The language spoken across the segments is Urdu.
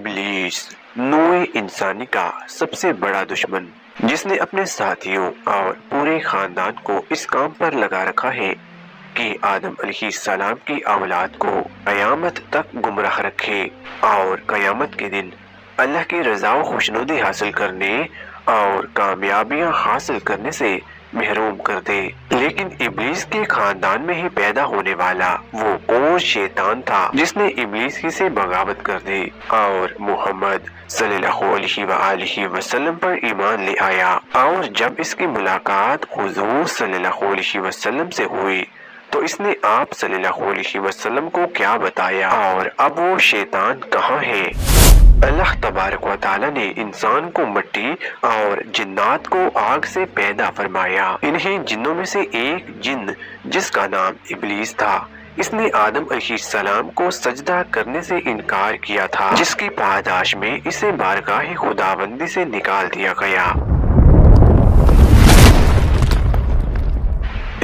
ابلیس نوع انسانی کا سب سے بڑا دشمن، جس نے اپنے ساتھیوں اور پورے خاندان کو اس کام پر لگا رکھا ہے کہ آدم علیہ السلام کی اولاد کو قیامت تک گمراہ رکھے اور قیامت کے دن اللہ کی رضا و خوشنودی حاصل کرنے اور کامیابیاں حاصل کرنے سے محروم کر دے۔ لیکن ابلیس کے خاندان میں ہی پیدا ہونے والا وہ اور شیطان تھا جس نے ابلیس ہی سے بغاوت کر دی اور محمد صلی اللہ علیہ وآلہ وسلم پر ایمان لے آیا۔ اور جب اس کی ملاقات حضور صلی اللہ علیہ وسلم سے ہوئی تو اس نے آپ صلی اللہ علیہ وسلم کو کیا بتایا اور اب وہ شیطان کہاں ہے؟ اللہ تبارک و تعالی نے انسان کو مٹی اور جنات کو آگ سے پیدا فرمایا۔ انہیں جنوں میں سے ایک جن جس کا نام ابلیس تھا، اس نے آدم علیہ السلام کو سجدہ کرنے سے انکار کیا تھا، جس کی پاداش میں اسے بارگاہ خداوندی سے نکال دیا گیا۔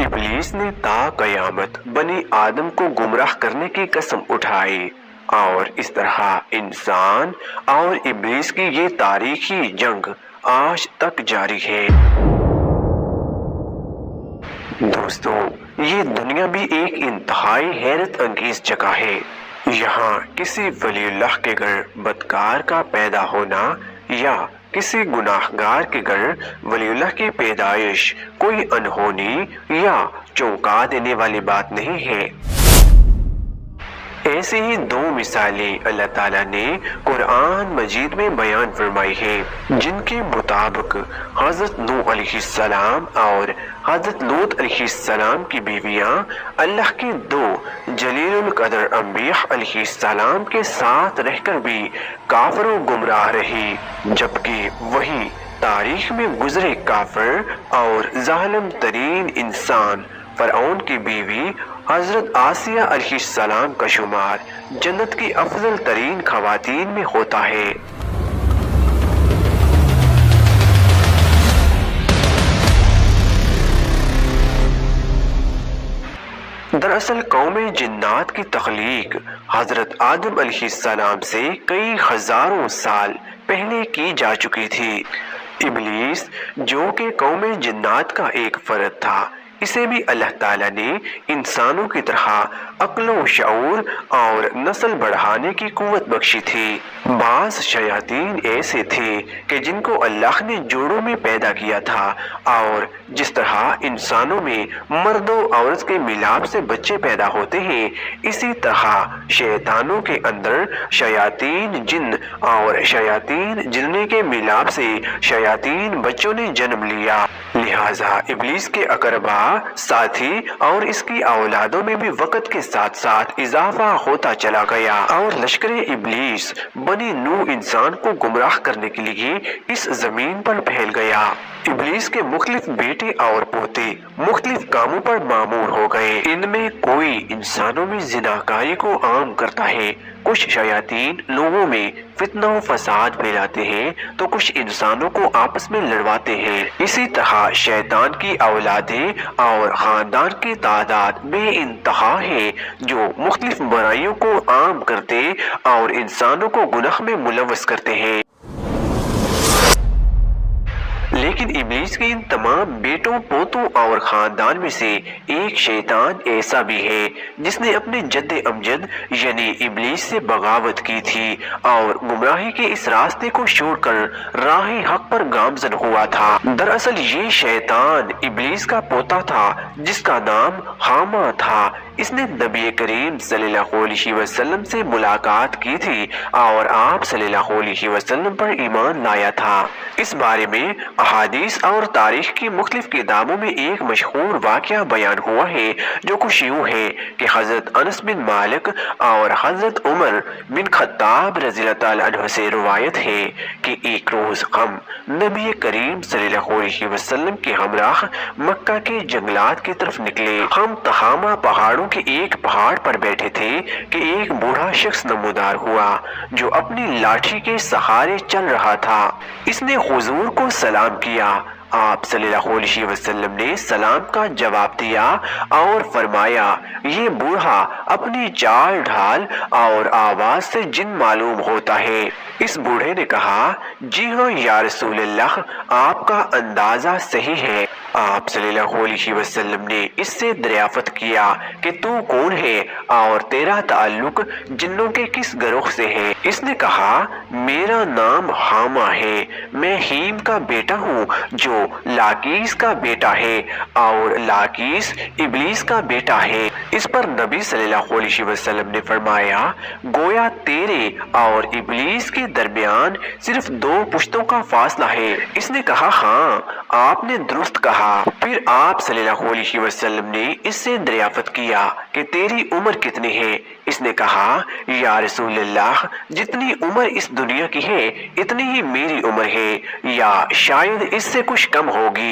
ابلیس نے تا قیامت بنی آدم کو گمراہ کرنے کی قسم اٹھائی اور اس طرح انسان اور ابلیس کی یہ تاریخی جنگ آج تک جاری ہے۔ دوستو، یہ دنیا بھی ایک انتہائی حیرت انگیز جگہ ہے۔ یہاں کسی ولی اللہ کے گھر بدکار کا پیدا ہونا یا کسی گناہگار کے گھر ولی اللہ کی پیدائش کوئی انہونی یا چونکا دینے والی بات نہیں ہے۔ ایسی ہی دو مثالیں اللہ تعالیٰ نے قرآن مجید میں بیان فرمائی ہیں، جن کے مطابق حضرت نوح علیہ السلام اور حضرت لوط علیہ السلام کی بیویاں اللہ کے دو جلیل القدر انبیاء علیہ السلام کے ساتھ رہ کر بھی کافر و گمراہ رہی، جبکہ وہی تاریخ میں گزرے کافر اور ظالم ترین انسان فرعون کی بیوی حضرت آسیہ علیہ السلام کا شمار جنت کی افضل ترین خواتین میں ہوتا ہے۔ دراصل قوم جنات کی تخلیق حضرت آدم علیہ السلام سے کئی ہزاروں سال پہلے کی جا چکی تھی۔ ابلیس جو کہ قوم جنات کا ایک فرد تھا، اسے بھی اللہ تعالیٰ نے انسانوں کی طرح عقل و شعور اور نسل بڑھانے کی قوت بخشی تھی۔ بعض شیاطین ایسے تھے کہ جن کو اللہ نے جوڑوں میں پیدا کیا تھا، اور جس طرح انسانوں میں مرد و عورت کے ملاپ سے بچے پیدا ہوتے ہیں، اسی طرح شیطانوں کے اندر شیاطین جن اور شیاطین جننے کے ملاپ سے شیاطین بچوں نے جنم لیا۔ لہٰذا ابلیس کے اقربا، ساتھی اور اس کی اولادوں میں بھی وقت کے ساتھ ساتھ اضافہ ہوتا چلا گیا، اور لشکر ابلیس بنی نوح انسان کو گمراہ کرنے کے لیے اس زمین پر پھیل گیا۔ ابلیس کے مختلف بیٹے اور پوتے مختلف کاموں پر معمور ہو گئے۔ ان میں کوئی انسانوں میں زناکاری کو عام کرتا ہے، کچھ شیاطین لوگوں میں فتنہ و فساد پھیلاتے ہیں تو کچھ انسانوں کو آپس میں لڑواتے ہیں۔ اسی طرح شیطان کی اولادیں اور خاندان کی تعداد بے انتہا ہے جو مختلف برائیوں کو عام کرتے اور انسانوں کو گناہ میں ملوث کرتے ہیں۔ لیکن ابلیس کے ان تمام بیٹوں، پوتوں اور خاندان میں سے ایک شیطان ایسا بھی ہے جس نے اپنے جد امجد یعنی ابلیس سے بغاوت کی تھی اور گمراہی کے اس راستے کو چھوڑ کر راہ حق پر گامزن ہوا تھا۔ دراصل یہ شیطان ابلیس کا پوتا تھا جس کا نام حامہ تھا۔ اس نے نبی کریم صلی اللہ علیہ وسلم سے ملاقات کی تھی اور آپ صلی اللہ علیہ وسلم پر ایمان لایا تھا۔ اس بارے میں احادیث اور تاریخ کی مختلف کتابوں میں ایک مشہور واقعہ بیان ہوا ہے جو کچھ یوں ہے کہ حضرت انس بن مالک اور حضرت عمر بن خطاب رضی اللہ تعالیٰ عنہ سے روایت ہے کہ ایک روز ہم نبی کریم صلی اللہ علیہ وسلم کے ہمراہ مکہ کے جنگلات کی طرف نکلے۔ ہم تہامہ پہاڑوں کے ایک پہاڑ پر بیٹھے تھے کہ ایک بوڑھا شخص نمودار ہوا جو اپنی لاٹھی کے سہارے چل رہا تھا۔ اس نے حضور کو سلام کیا آپ صلی اللہ علیہ وسلم نے سلام کا جواب دیا اور فرمایا یہ بوڑھا اپنی چال ڈھال اور آواز سے جن معلوم ہوتا ہے۔ اس بوڑھے نے کہا جی ہاں یا رسول اللہ، آپ کا اندازہ صحیح ہے۔ آپ صلی اللہ علیہ وسلم نے اس سے دریافت کیا کہ تو کون ہے اور تیرا تعلق جنوں کے کس گروہ سے ہے؟ اس نے کہا میرا نام حامہ ہے، میں ہیم کا بیٹا ہوں جو لاکیس کا بیٹا ہے اور لاکیس ابلیس کا بیٹا ہے۔ اس پر نبی صلی اللہ علیہ وسلم نے فرمایا گویا تیرے اور ابلیس کے درمیان صرف 2 پشتوں کا فاصلہ ہے۔ اس نے کہا ہاں آپ نے درست کہا۔ پھر آپ صلی اللہ علیہ وسلم نے اس سے دریافت کیا کہ تیری عمر کتنی ہے؟ اس نے کہا یا رسول اللہ جتنی عمر اس دنیا کی ہے اتنی ہی میری عمر ہے یا شاید اس سے کچھ کم ہوگی۔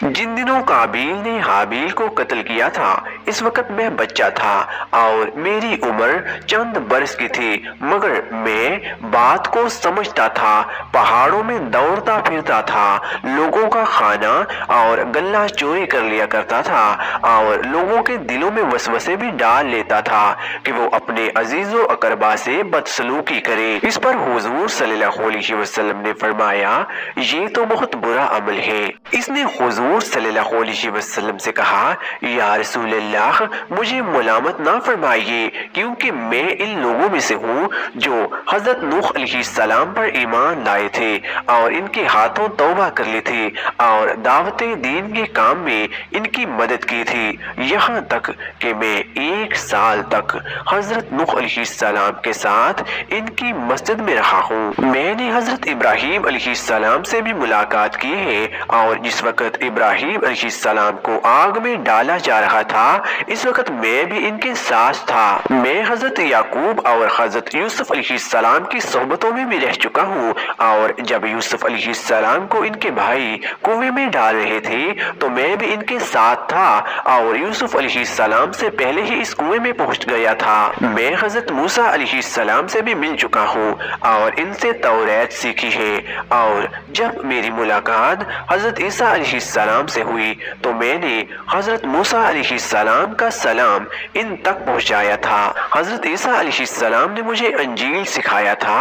جن دنوں قابیل نے حابیل کو قتل کیا تھا اس وقت میں بچہ تھا اور میری عمر چند برس کی تھی، مگر میں بات کو سمجھتا تھا، پہاڑوں میں دوڑتا پھرتا تھا، لوگوں کا کھانا اور غلہ چوری کر لیا کرتا تھا اور لوگوں کے دلوں میں وسوسے بھی ڈال لیتا تھا کہ وہ اپنے عزیز و اقربا سے بدسلوکی کرے۔ اس پر حضور صلی اللہ علیہ وسلم نے فرمایا یہ تو بہت برا عمل ہے۔ اس نے حضور صلی اللہ علیہ وسلم سے کہا یا رسول اللہ مجھے ملامت نہ فرمائیے کیونکہ میں ان لوگوں میں سے ہوں جو حضرت نوح علیہ السلام پر ایمان لائے تھے اور ان کے ہاتھوں توبہ کر لی تھی اور دعوت دین کے کام میں ان کی مدد کی تھی، یہاں تک کہ میں 1 سال تک حضرت نوح علیہ السلام کے ساتھ ان کی مسجد میں رہا ہوں۔ میں نے حضرت ابراہیم علیہ السلام سے بھی ملاقات کی ہے اور جس وقت ابراہیم علیہ السلام کو آگ میں ڈالا جا رہا تھا اس وقت میں بھی ان کے ساتھ تھا۔ میں حضرت یعقوب اور حضرت یوسف علیہ السلام کی صحبتوں میں بھی رہ چکا ہوں اور جب یوسف علیہ السلام کو ان کے بھائی کنویں میں ڈال رہے تھے تو میں بھی ان کے ساتھ تھا اور یوسف علیہ السلام سے پہلے ہی اس کنویں میں پہنچ گیا تھا۔ میں حضرت موسیٰ علیہ السلام سے بھی مل چکا ہوں اور ان سے توریت سیکھی ہے اور جب میری ملاقات حضرت عیسیٰ علیہ السلام سے ہوئی تو میں نے حضرت موسیٰ علیہ السلام کا سلام ان تک پہنچایا تھا۔ حضرت عیسیٰ علیہ السلام نے مجھے انجیل سکھایا تھا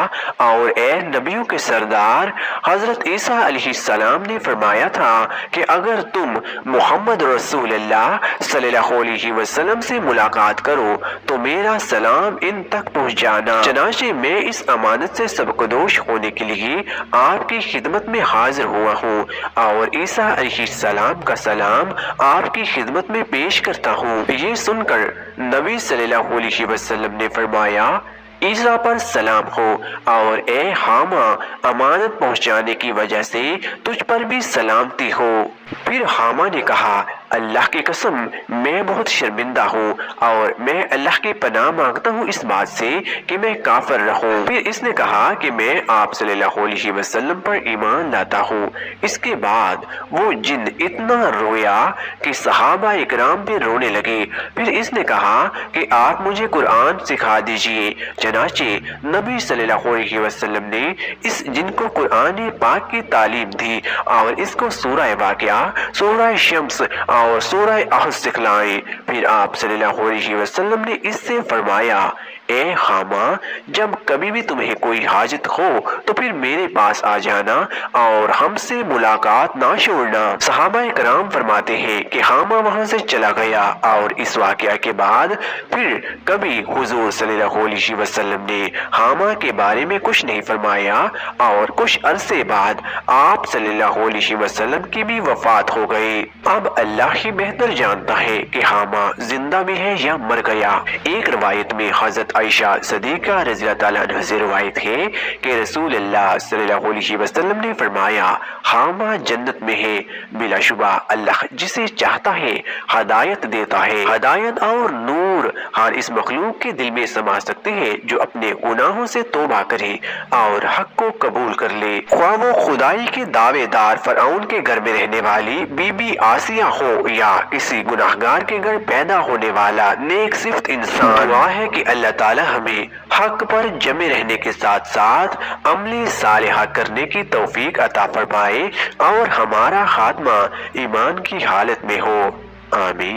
اور اے نبیوں کے سردار حضرت عیسیٰ علیہ السلام نے فرمایا تھا کہ اگر تم محمد رسول اللہ صلی اللہ علیہ وسلم سے ملاقات کرو تو میرا سلام ان تک پہنچ جانا۔ چنانچہ میں اس امانت سے سبکدوش ہونے کے لیے آپ کی خدمت میں حاضر ہوا ہوں اور عیسیٰ علیہ السلام کا سلام آپ کی خدمت میں پیش کرتا ہوں۔ یہ سن کر نبی صلی اللہ علیہ وسلم نے فرمایا عیسیٰ پر سلام ہو اور اے حامہ امانت پہنچانے کی وجہ سے تجھ پر بھی سلامتی ہو۔ پھر حامہ نے کہا اللہ کی قسم میں بہت شرمندہ ہوں اور میں اللہ کی پناہ مانگتا ہوں اس بات سے کہ میں کافر رہوں۔ پھر اس نے کہا کہ میں آپ صلی اللہ علیہ وسلم پر ایمان لاتا ہوں۔ اس کے بعد وہ جن اتنا رویا کہ صحابہ اکرام بھی رونے لگے۔ پھر اس نے کہا کہ آپ مجھے قرآن سکھا دیجئے۔ چنانچہ نبی صلی اللہ علیہ وسلم نے اس جن کو قرآن پاک کی تعلیم دی اور اس کو سورہ واقعہ، سورہ شمس اور سورہ احد سکھلائے۔ پھر آپ صلی اللہ علیہ وسلم نے اس سے فرمایا اے حامہ جب کبھی بھی تمہیں کوئی حاجت ہو تو پھر میرے پاس آ جانا اور ہم سے ملاقات نہ چھوڑنا۔ صحابہ کرام فرماتے ہیں کہ حامہ وہاں سے چلا گیا اور اس واقعہ کے بعد پھر کبھی حضور صلی اللہ علیہ وسلم نے حامہ کے بارے میں کچھ نہیں فرمایا اور کچھ عرصے بعد آپ صلی اللہ علیہ وسلم کی بھی وفات ہو گئی۔ اب اللہ ہی بہتر جانتا ہے کہ حامہ زندہ بھی ہے یا مر گیا۔ ایک روایت میں حضرت عائشہ صدیقہ رضی اللہ تعالیٰ عنہ سے روایت ہے کہ رسول اللہ صلی اللہ علیہ وسلم نے فرمایا حامہ جنت میں ہے، بلا شبہ اللہ جسے چاہتا ہے ہدایت دیتا ہے۔ ہدایت اور نور ہر اس مخلوق کے دل میں سما سکتے ہیں جو اپنے گناہوں سے توبہ کرے اور حق کو قبول کر لے، خواہ وہ خدائی کے دعوے دار فرعون کے گھر میں رہنے والا والی بی بی آسیہ ہو یا کسی گناہگار کے گھر پیدا ہونے والا نیک صفت انسان، دعا ہے کہ اللہ تعالی ہمیں حق پر جمے رہنے کے ساتھ ساتھ عمل صالحہ کرنے کی توفیق عطا فرمائے اور ہمارا خاتمہ ایمان کی حالت میں ہو، آمین۔